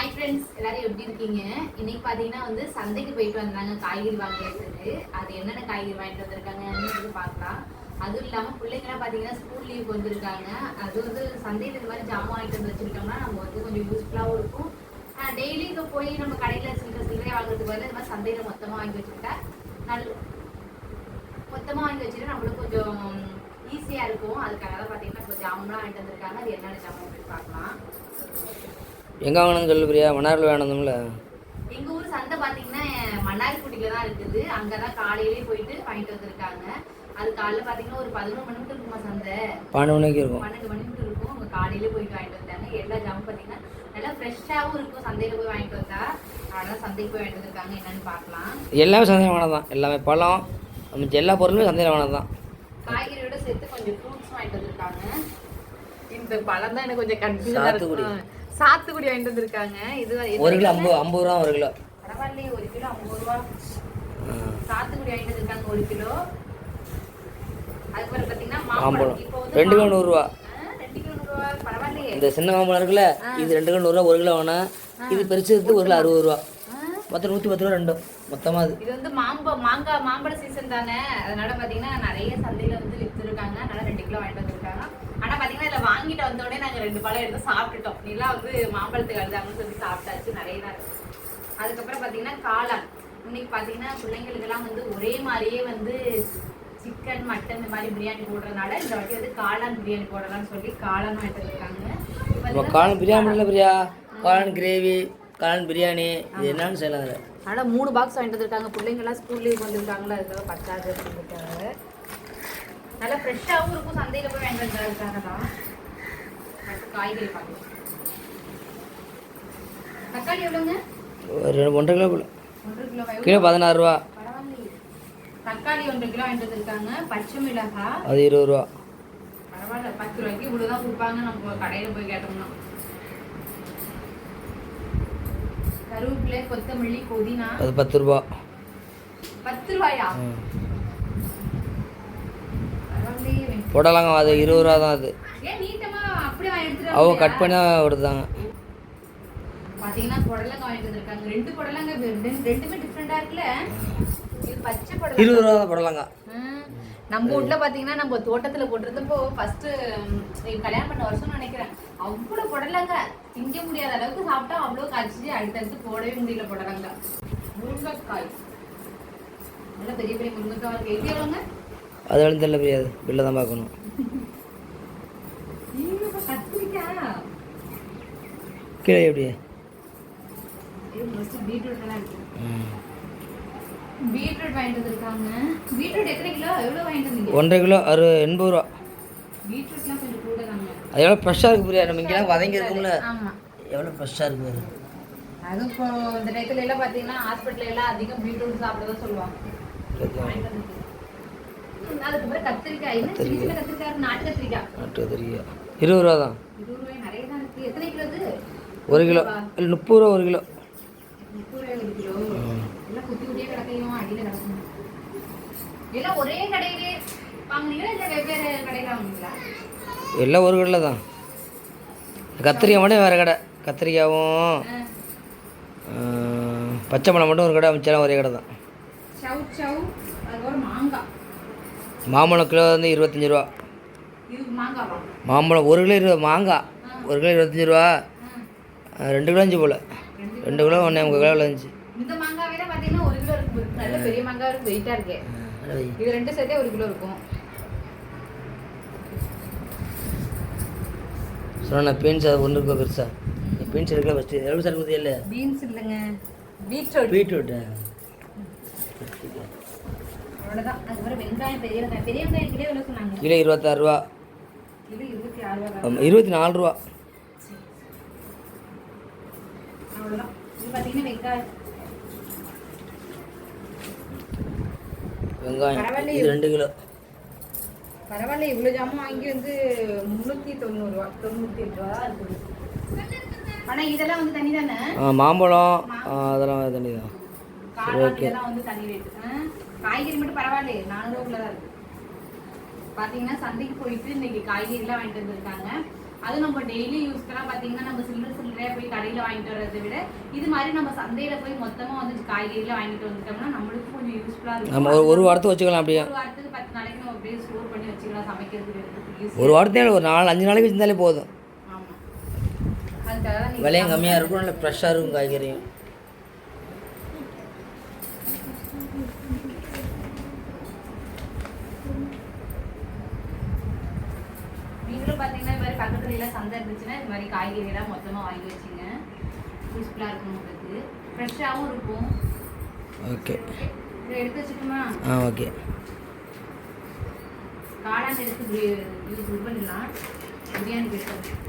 Hi friends, எல்லாரும் எப்படி இருக்கீங்க? இன்னைக்கு பாத்தீங்கன்னா சந்தைக்கு போயிட்டு வந்தாங்க காய்கறி வாங்கிட்டு. அது என்னென்ன காய்கறி வாங்கிட்டு வந்திருக்காங்கன்னு பார்க்கலாம். அதுவும் இல்லாம பிள்ளைங்கலாம் பாத்தீங்கன்னா ஸ்கூல் லீவுக்கு வந்திருக்காங்க. அது சந்தையில் இந்த மாதிரி ஜாமான் வாங்கிட்டு வந்து வச்சிருக்கோம்னா நம்ம கொஞ்சம் யூஸ்ஃபுல்லாகவும் இருக்கும். டெய்லி இங்கே போய் நம்ம கடையில் சில்லறையாக வாங்குறதுக்கு பதில் இந்த மாதிரி சந்தையில் மொத்தமாக வாங்கி வச்சுக்கிட்டா மொத்தமாக வாங்கி வச்சுட்டு நம்மளுக்கு கொஞ்சம் ஈஸியாக இருக்கும். அதுக்காக தான் பார்த்தீங்கன்னா இப்போ ஜாமான்லாம் வாங்கிட்டு வந்திருக்காங்க. அது என்னென்ன ஜாமான் அப்படின்னு பார்க்கலாம். எங்கே வாங்கணும்னு சொல்லு பிரியா? மன்னாரில் வேணும்ல. எங்கள் ஊர் சந்தை பார்த்தீங்கன்னா மன்னார்குடியில் தான் இருக்குது. அங்கே தான் காலையிலேயே போயிட்டு வாங்கிட்டு வந்திருக்காங்க. அது காலைல பார்த்தீங்கன்னா ஒரு 11 மணிக்கு இருக்குமா சந்தை? 12 மணிக்கு இருக்கும். 12 மணிக்கு இருக்கும். அவங்க காலையிலே போயிட்டு வாங்கிட்டு வந்தாங்க. எல்லா ஜாமும் பார்த்தீங்கன்னா நல்லா ஃப்ரெஷ்ஷாகவும் இருக்கும். சந்தையில் போய் வாங்கிட்டு வந்தா அதனால் சந்தைக்கு போய் வாங்கிட்டு வந்திருக்காங்க. என்னன்னு பார்க்கலாம். எல்லாமே சந்தையில் வாங்கினது தான். எல்லாமே பழம் மிச்சம் எல்லா பொருளுமே சந்தையில் வாங்கினது தான். காய்கறியோட சேர்த்து கொஞ்சம் ஃப்ரூட்ஸ் வாங்கிட்டு வந்திருக்காங்க. இந்த பழம் தான் எனக்கு கொஞ்சம் கன்ஃபியூஸாக சாத்துக்குடி. சாத்துக்குடி வாங்கிட்டு வந்திருக்காங்க. இது 1 கிலோ 50 ரூபா. 1 கிலோ பரவாயில்லையே. 1 கிலோ 50 ரூபா. சாத்துக்குடி வாங்கிட்டு வந்திருக்காங்க 1 கிலோ. அதுக்கப்புறம் பார்த்தீங்கன்னா மாம்பழம் இப்போ 2 கிலோ 100 ரூபா. 2 கிலோ 100 ரூபா. பரவாயில்லையே. இந்த சின்ன மாம்பழம் இருக்குல்ல, இது 2 கிலோ 100 ரூபா. 1 கிலோ வாங்கினா இது பெருசு எடுத்து 1 கிலோ 60 ரூபா. மொத்தம் 110 ரூபா ரெண்டும் மொத்தமாக. இது மாம்பழ சீசன் தானே, அதனால பார்த்தீங்கன்னா நிறைய சந்தையில் விற்றுருக்காங்க. அதனால 2 கிலோ வாங்கிட்டு வந்திருக்காங்க. ஆனால் பார்த்தீங்கன்னா இதில் வாங்கிட்டு வந்தோடனே நாங்கள் 2 பழம் எடுத்து சாப்பிட்டுட்டோம். நீலாம் மாம்பழத்துக்கு அழுதாங்கன்னு சொல்லி சாப்பிட்டாச்சு. நிறைய தான் இருக்கு. அதுக்கப்புறம் பார்த்தீங்கன்னா காளான். இன்னைக்கு பார்த்தீங்கன்னா பிள்ளைங்களுக்கெல்லாம் ஒரே மாதிரியே சிக்கன் மட்டன் இந்த மாதிரி பிரியாணி போடுறதுனால இந்த வாட்டி காளான் பிரியாணி போடலாம்னு சொல்லி காளான் வாங்கிட்டு இருக்காங்க. காளான் பிரியாணி இல்லை பிரியா, காளான் கிரேவி, காளான் பிரியாணி, இது என்னன்னு சொல்லல. அதனால் 3 பாக்ஸ் வாங்கிட்டு வந்திருக்காங்க. பிள்ளைங்கள்லாம் ஸ்கூல் லீவ் வந்துருக்காங்களா, அதுக்காக பத்தாது அப்படின்ட்டு. நல்லா ஃப்ரெஷ்ஷாகவும் இருக்கும். சந்தையில் போய் வாங்கிட்டு வந்ததுக்காக தான். காய்கறி பார்க்கலாம். தக்காளி எவ்வளோங்க? 1.5 கிலோ. 1 கிலோ கிலோ 16 ரூபா. பரவாயில்லையே. தக்காளி 1 கிலோ வாங்கிட்டு வந்திருக்காங்க. பச்சை மிளகாய் அது 20 ரூபா. பரவாயில்ல. 10 ரூபாய்க்கு இவ்வளோ தான் கொடுப்பாங்க நம்ம கடையில் போய் கேட்டோம்னா. கருவேப்பிலை, கொத்தமல்லி, புதினா அது 10 ரூபா. 10 ரூபாயா? புடலங்க அது 20 ரூபா தான். அது ஏன் நீட்டமா அப்படியே எடுத்துட்டு அவங்க கட் பண்ணி கொடுத்தாங்க. பாத்தீங்கன்னா புடலங்க வாங்கிட்டு வந்திருக்காங்க. 2 புடலங்க, ரெண்டுமே டிஃப்ரெண்டா இருக்குல்ல. இது பச்சை புடலங்க 20 ரூபா தான் புடலங்க. நம்ம வீட்ல பாத்தீங்கன்னா நம்ம தோட்டத்துல போட்டுறதுப்போ ஃபர்ஸ்ட் கல்யாணம் பண்ண வருஷம் நினைக்கிறேன். அவ்வளவு புடலங்க திங்க முடியாத அளவுக்கு சாப்பிட்டா அவ்வளவு காய்ச்சி அடுத்தடுத்து போடவே முடியல. புடலங்க, முருங்கைக்காய், நல்ல பெரிய பெரிய முருங்கைக்காய் இருக்கு. எப்படி எவ்வளோங்க? அது வந்து தெரியல முடியாது, பில்ல தான் பார்க்கணும். கத்திரிக்காய் கிலோ எப்படி? பீட்ரூட் வாங்கிட்டு வந்திருக்காங்க. பீட்ரூட் எத்தனை கிலோ? எவ்வளோ வாங்கிட்டு வந்தீங்க? 1.5 கிலோ 80 ரூபா. பீட்ரூட்லாம் கொஞ்சம் கூட தாங்க. அது எவ்வளோ ஃப்ரெஷ்ஷாக இருக்குது பிரியா? நம்ம இங்கெல்லாம் வதங்கி இருக்கும்ல. ஆமாம், எவ்வளோ ஃப்ரெஷ்ஷாக இருக்குது. அதுவும் இப்போ இந்த டயத்துல எல்லாம் பார்த்தீங்கன்னா ஹாஸ்பிட்டல் எல்லாம் அதிகம் பீட்ரூட் சாப்பிட சொல்லுவாங்க. அதுக்கப்புறம் கத்திரிக்காய், சின்ன சின்ன கத்திரிக்காய், நாட்டு கத்திரிக்காய். 20 ரூபா தான். 20 ரூபாய் நிறைய தான் இருக்கு. எத்தனை கிலோ இது? 1 கிலோ இல்லை 30 ரூபா 1 கிலோ. 30 ரூபாய் 1 கிலோ. எல்லாம் குட்டி குட்டியே கிடக்கையும் அடியில் கிடக்கும். எல்லாம் ஒரே கடையிலே வாங்குனீங்களா இல்லை வெவ்வேறு கடையில் வாங்குனீங்களா? எல்லாம் ஒரு கடையில் தான். கத்திரிக்காய் மட்டும் வேறு கடை. கத்திரிக்காயும் பச்சை பழம் மட்டும் ஒரு கடை. மிச்சம் ஒரே கடை தான். அதுக்கப்புறம் மாங்காய். மாம்பழம் கிலோ 25 ரூபா. இது மாங்காவா? மாம்பழம் 1 கிலோ 20. மாங்காய் 1 கிலோ 25 ரூபா. 2 கிலோ 5 போல். 2 கிலோ 1.5 கிலோ இருந்துச்சு. இந்த மாங்காவே பார்த்தீங்கன்னா 1 கிலோ இருக்கு. நல்ல பெரிய மாங்காய் இருக்கு, வெயிட்டாக இருக்கு. இது 2 சேர்த்தே 1 கிலோ இருக்கும். சொன்ன பீன்ஸ் அது 1 கிலோ பெருசா. பீன்ஸ் எடுக்கல ஃபஸ்ட்டு. எவ்வளோ சார் கொடுத்தீங்க? இல்லை பீன்ஸ் இல்லைங்க, பீட்ரூட். பீட்ரூட் அவ்வளோதான். அதுக்கப்புறம் வெங்காயம், பெரிய வெங்காயம். பெரிய வெங்காயம் கிலோ எவ்வளோ சொன்னாங்க? கிலோ 26 ரூபா. கிலோ 26 ரூபா. 24 ரூபா. அவ்வளோதான். இது பார்த்தீங்கன்னா வெங்காயம் இது 2 கிலோ. பரவாயில்ல. இவ்வளோ ஜாமும் வாங்கி 390 ரூபா, 98 ரூபா இருக்குது. ஆனால் இதெல்லாம் தண்ணி தானே? மாம்பழம் அதெல்லாம் தண்ணி தான். காய்கறிலாம் தண்ணி ரேட்டு. காய்கறி மட்டும் பரவாயில்லையே 400 ரூபாக்குள்ள தான் இருக்குது. பார்த்தீங்கன்னா சந்தைக்கு போயிட்டு இன்னைக்கு காய்கறிலாம் வாங்கிட்டு வந்திருக்காங்க. அது நம்ம டெய்லி யூஸ்க்கெல்லாம் பார்த்தீங்கன்னா நம்ம சில்லறையா போய் கடையில் வாங்கிட்டு வர்றதை விட இது மாதிரி நம்ம சந்தையில் போய் மொத்தமாக வந்து காய்கறிலாம் வாங்கிட்டு வந்துட்டோம்னா நம்மளுக்கும் கொஞ்சம் யூஸ்ஃபுல்லாக இருக்கும். நம்ம ஒரு வாரத்துக்கு வச்சுக்கலாம் அப்படியே. ஒரு வாரத்துக்கு 10 நாளைக்கு நம்ம அப்படியே ஸ்டோர் பண்ணி வச்சுக்கலாம், சமைக்கிறதுக்கு ஒரு வாரத்தையும் ஒரு 4-5 நாளைக்கு வச்சிருந்தாலே போதும். ஆமாம், அதுக்காக தான் விலையும் கம்மியாக இருக்கும், நல்ல ஃப்ரெஷ்ஷாக இருக்கும் காய்கறியும். நீங்களும் பார்த்தீங்கன்னா இது மாதிரி பக்கத்துல எல்லாம் சந்தை இருந்துச்சுன்னா இது மாதிரி காய்கறிலாம் மொத்தமாக வாங்கி வச்சுங்க, யூஸ்ஃபுல்லாக இருக்கும் உங்களுக்கு, ஃப்ரெஷ்ஷாகவும் இருக்கும். ஓகே, இதை எடுத்து வச்சுக்கோமா? ஓகே. காளான் எடுத்து இது பண்ணிடலாம், பிரியாணி எடுத்து.